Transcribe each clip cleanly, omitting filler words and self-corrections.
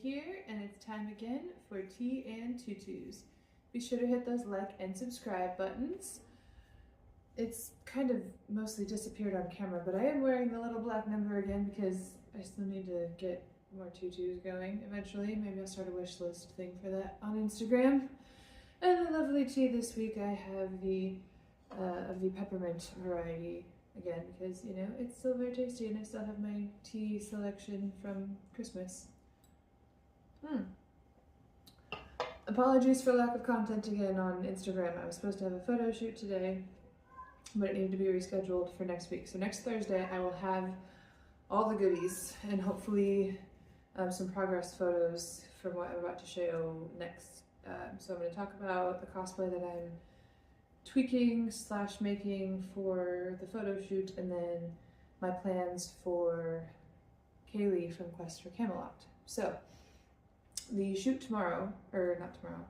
Here, and it's time again for tea and tutus. Be sure to hit those like and subscribe buttons. It's kind of mostly disappeared on camera, but I am wearing the little black number again because I still need to get more tutus going eventually. Maybe I'll start a wish list thing for that on Instagram. And the lovely tea this week, I have the of the peppermint variety again because, you know, it's still very tasty, and I still have my tea selection from Christmas. Apologies for lack of content again on Instagram. I was supposed to have a photo shoot today, but it needed to be rescheduled for next week. So next Thursday I will have all the goodies and hopefully some progress photos from what I'm about to show next. So I'm going to talk about the cosplay that I'm tweaking / making for the photo shoot, and then my plans for Kaylee from Quest for Camelot. So the shoot tomorrow, or not tomorrow,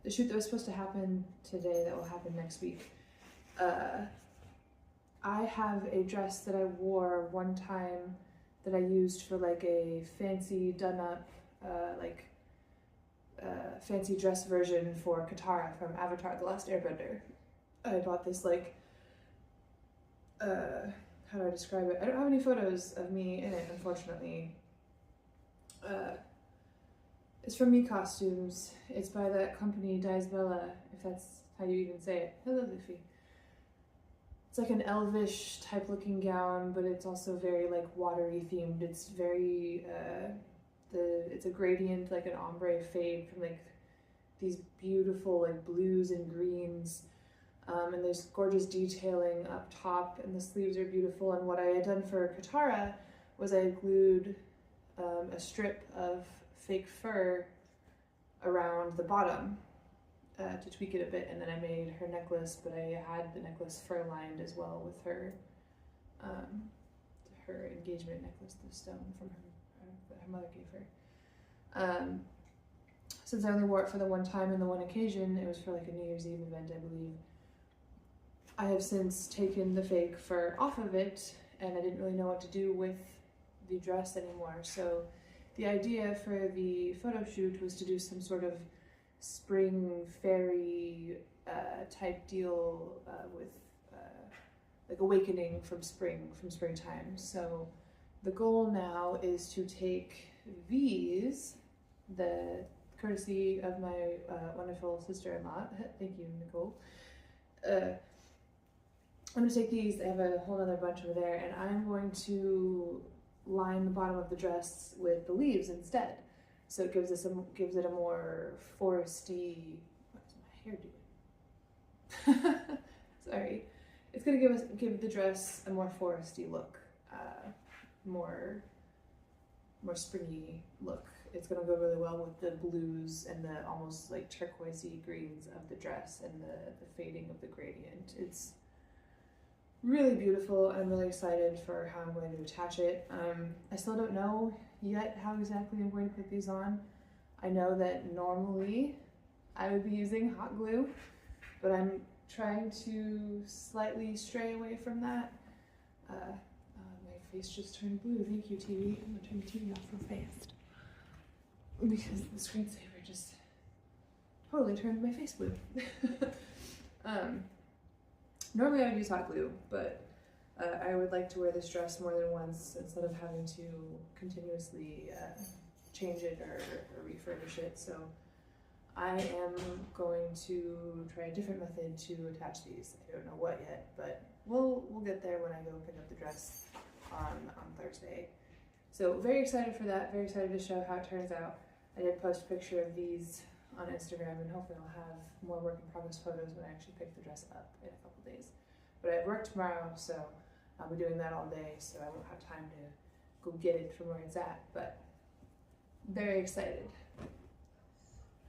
the shoot that was supposed to happen today that will happen next week, I have a dress that I wore one time that I used for like a fancy done up, fancy dress version for Katara from Avatar: The Last Airbender. I bought this like, how do I describe it? I don't have any photos of me in it, unfortunately. It's from Me Costumes. It's by that company Dies Bella, if that's how you even say it. Hello, Luffy. It's like an elvish type looking gown, but it's also very like watery themed. It's very, it's a gradient, like an ombre fade from like these beautiful like blues and greens. And there's gorgeous detailing up top, and the sleeves are beautiful. And what I had done for Katara was I glued a strip of fake fur around the bottom to tweak it a bit, and then I made her necklace, but I had the necklace fur lined as well with her her engagement necklace, the stone from that her mother gave her. Since I only wore it for the one time and the one occasion, it was for like a New Year's Eve event, I believe. I have since taken the fake fur off of it, and I didn't really know what to do with the dress anymore, so the idea for the photo shoot was to do some sort of spring fairy type deal with like awakening from springtime. So the goal now is to take these, the courtesy of my wonderful sister-in-law, thank you, Nicole. I'm going to take these, I have a whole other bunch over there, and I'm going to line the bottom of the dress with the leaves instead. So it gives it a more foresty, what's my hair doing? Sorry. It's gonna give the dress a more foresty look, more springy look. It's gonna go really well with the blues and the almost like turquoisey greens of the dress and the fading of the gradient. It's really beautiful. I'm really excited for how I'm going to attach it. I still don't know yet how exactly I'm going to put these on. I know that normally I would be using hot glue, but I'm trying to slightly stray away from that. My face just turned blue. Thank you, TV. I'm gonna turn the TV off real fast because the screensaver just totally turned my face blue. Normally I would use hot glue, but I would like to wear this dress more than once instead of having to continuously change it or refurbish it. So I am going to try a different method to attach these. I don't know what yet, but we'll get there when I go pick up the dress on Thursday. So very excited for that, very excited to show how it turns out. I did post a picture of these on Instagram, and hopefully I'll have more work in progress photos when I actually pick the dress up in a couple days. But I have work tomorrow, so I'll be doing that all day, so I won't have time to go get it from where it's at, but very excited.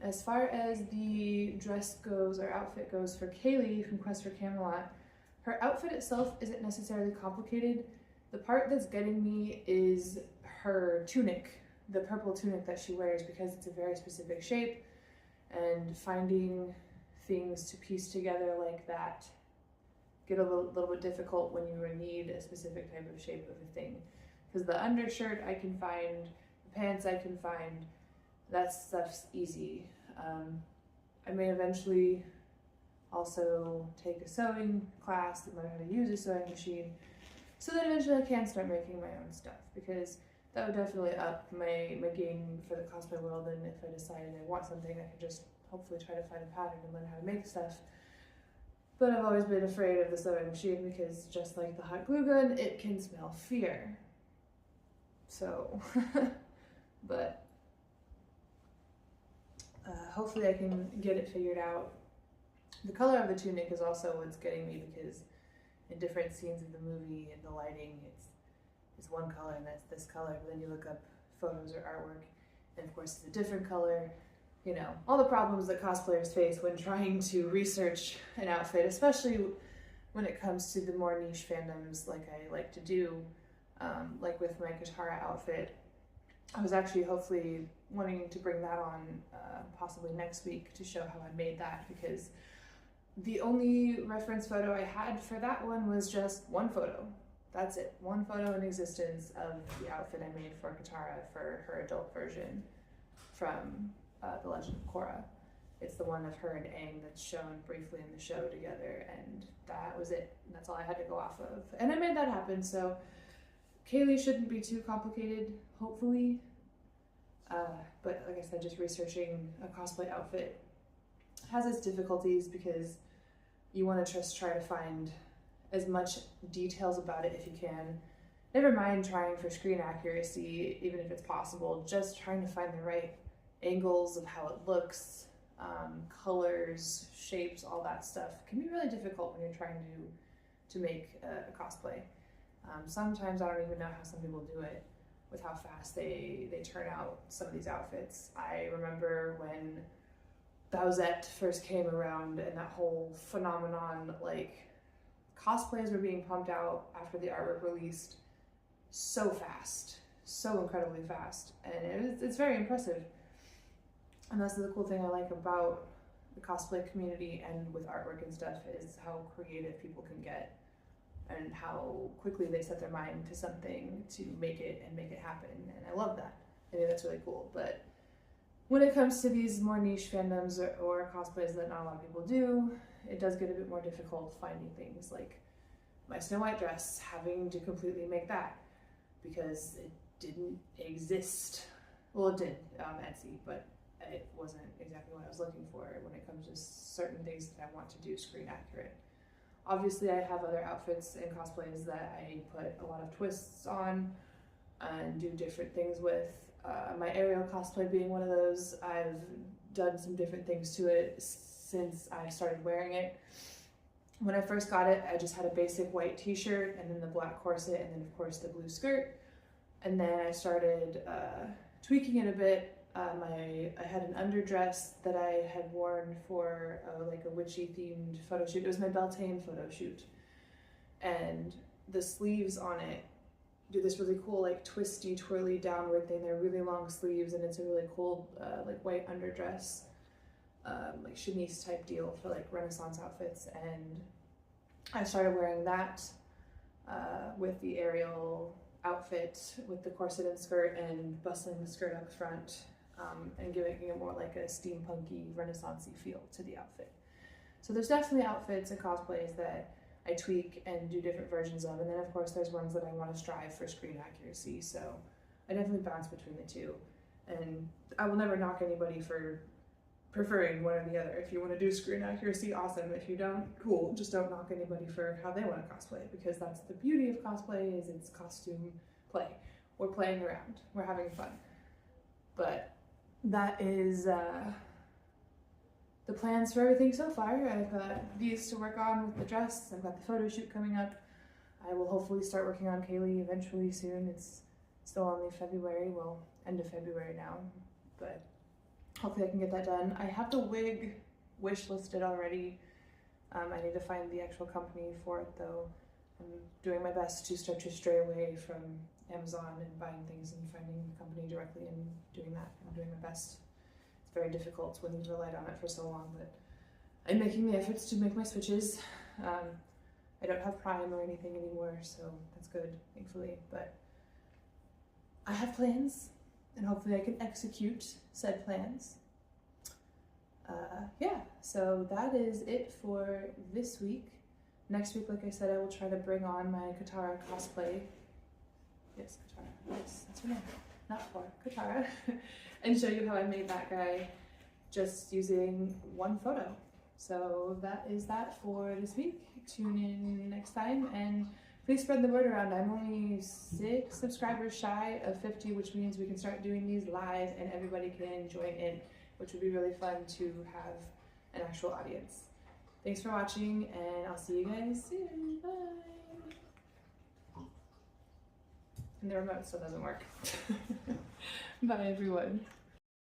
As far as the dress goes, or outfit goes for Kaylee from Quest for Camelot, her outfit itself isn't necessarily complicated. The part that's getting me is her tunic, the purple tunic that she wears, because it's a very specific shape, and finding things to piece together like that get a little bit difficult when you need a specific type of shape of a thing. Because the undershirt I can find, the pants I can find, that stuff's easy. I may eventually also take a sewing class and learn how to use a sewing machine, so that eventually I can start making my own stuff, because that would definitely up my game for the cosplay world. And if I decided I want something, I could just hopefully try to find a pattern and learn how to make stuff. But I've always been afraid of the sewing machine because, just like the hot glue gun, it can smell fear. So, but hopefully I can get it figured out. The color of the tunic is also what's getting me, because in different scenes of the movie and the lighting, it's one color and that's this color, but then you look up photos or artwork and of course it's a different color. You know, all the problems that cosplayers face when trying to research an outfit, especially when it comes to the more niche fandoms like I like to do, like with my Katara outfit. I was actually hopefully wanting to bring that on possibly next week to show how I made that, because the only reference photo I had for that one was just one photo. That's it. One photo in existence of the outfit I made for Katara for her adult version from The Legend of Korra. It's the one of her and Aang that's shown briefly in the show together, and that was it. That's all I had to go off of. And I made that happen, so Kaylee shouldn't be too complicated, hopefully. But like I said, just researching a cosplay outfit has its difficulties, because you want to just try to find as much details about it if you can. Never mind trying for screen accuracy, even if it's possible, just trying to find the right angles of how it looks, colors, shapes, all that stuff can be really difficult when you're trying to make a cosplay. Sometimes I don't even know how some people do it, with how fast they turn out some of these outfits. I remember when Bowsette first came around and that whole phenomenon, like cosplays were being pumped out after the artwork released so fast, so incredibly fast, and it's very impressive. And that's the cool thing I like about the cosplay community and with artwork and stuff, is how creative people can get and how quickly they set their mind to something to make it and make it happen. And I love that. I think that's really cool. But when it comes to these more niche fandoms or cosplays that not a lot of people do, it does get a bit more difficult finding things like my Snow White dress, having to completely make that because it didn't exist. Well, it did on Etsy, but it wasn't exactly what I was looking for when it comes to certain things that I want to do screen accurate. Obviously, I have other outfits and cosplays that I put a lot of twists on and do different things with. My Ariel cosplay being one of those, I've done some different things to it since I started wearing it. When I first got it, I just had a basic white t-shirt and then the black corset and then of course the blue skirt. And then I started tweaking it a bit. I had an underdress that I had worn for like a witchy themed photo shoot. It was my Beltane photo shoot. And the sleeves on it do this really cool like twisty, twirly downward thing. They're really long sleeves and it's a really cool like white underdress, like chemise type deal for like Renaissance outfits. And I started wearing that with the Ariel outfit with the corset and skirt and bustling the skirt up front. And giving it more like a steampunky, Renaissance-y feel to the outfit. So there's definitely outfits and cosplays that I tweak and do different versions of, and then of course there's ones that I want to strive for screen accuracy, so I definitely bounce between the two. And I will never knock anybody for preferring one or the other. If you want to do screen accuracy, awesome. If you don't, cool. Just don't knock anybody for how they want to cosplay, because that's the beauty of cosplay, is it's costume play. We're playing around. We're having fun. But that is the plans for everything so far. I've got these to work on with the dress. I've got the photo shoot coming up. I will hopefully start working on Kaylee eventually soon. It's still only February, well, end of February now, but hopefully I can get that done. I have the wig wish listed already. I need to find the actual company for it though. I'm doing my best to start to stray away from Amazon and buying things and finding the company directly and doing that. I'm doing my best. It's very difficult when you've relied on it for so long, but I'm making the efforts to make my switches. I don't have Prime or anything anymore, so that's good, thankfully. But I have plans, and hopefully I can execute said plans. Yeah, so that is it for this week. Next week, like I said, I will try to bring on my Katara cosplay. Yes, Katara. Yes, that's her name. Not for Katara. And show you how I made that guy just using one photo. So that is that for this week. Tune in next time, and please spread the word around. I'm only 6 subscribers shy of 50, which means we can start doing these live and everybody can join in, which would be really fun to have an actual audience. Thanks for watching, and I'll see you guys soon. Bye. And the remote still doesn't work. Bye, everyone.